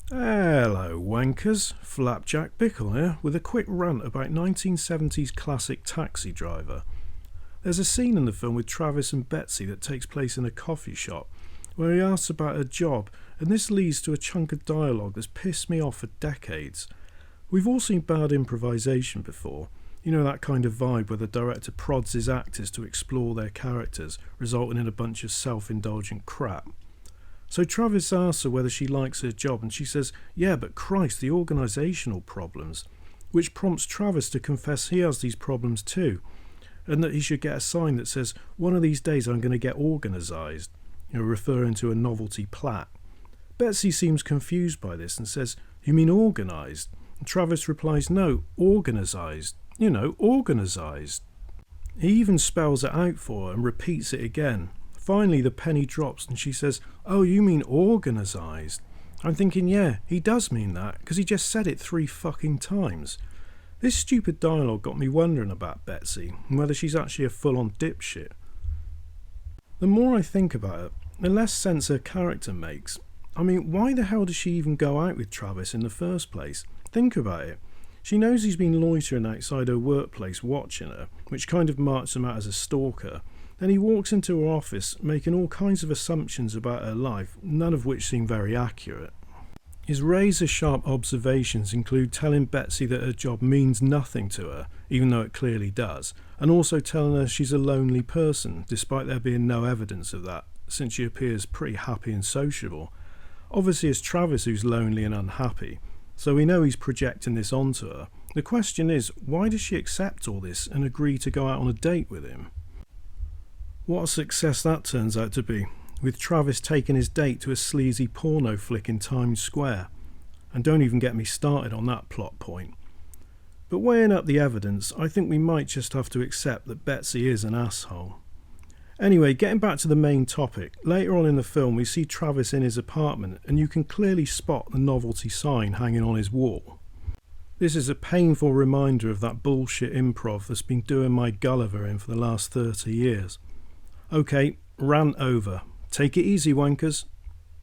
Hello, wankers. Flapjack Bickle here, with a quick rant about 1970s classic Taxi Driver. There's a scene in the film with Travis and Betsy that takes place in a coffee shop, where he asks about her job, and this leads to a chunk of dialogue that's pissed me off for decades. We've all seen bad improvisation before. You know, that kind of vibe where the director prods his actors to explore their characters, resulting in a bunch of self-indulgent crap. So Travis asks her whether she likes her job, and she says, yeah, but Christ, the organisational problems, which prompts Travis to confess he has these problems too, and that he should get a sign that says, one of these days I'm going to get organised, referring to a novelty plaque. Betsy seems confused by this and says, you mean organised? And Travis replies, no, organised, organised. He even spells it out for her and repeats it again. Finally, the penny drops and she says, oh, you mean organised? I'm thinking, yeah, he does mean that, because he just said it 3 fucking times. This stupid dialogue got me wondering about Betsy, and whether she's actually a full-on dipshit. The more I think about it, the less sense her character makes. I mean, why the hell does she even go out with Travis in the first place? Think about it. She knows he's been loitering outside her workplace watching her, which kind of marks him out as a stalker. Then he walks into her office, making all kinds of assumptions about her life, none of which seem very accurate. His razor-sharp observations include telling Betsy that her job means nothing to her, even though it clearly does, and also telling her she's a lonely person, despite there being no evidence of that, since she appears pretty happy and sociable. Obviously it's Travis who's lonely and unhappy, so we know he's projecting this onto her. The question is, why does she accept all this and agree to go out on a date with him? What a success that turns out to be, with Travis taking his date to a sleazy porno flick in Times Square. And don't even get me started on that plot point. But weighing up the evidence, I think we might just have to accept that Betsy is an asshole. Anyway, getting back to the main topic, later on in the film we see Travis in his apartment and you can clearly spot the novelty sign hanging on his wall. This is a painful reminder of that bullshit improv that's been doing my Gulliver in for the last 30 years. Okay, rant over. Take it easy, wankers.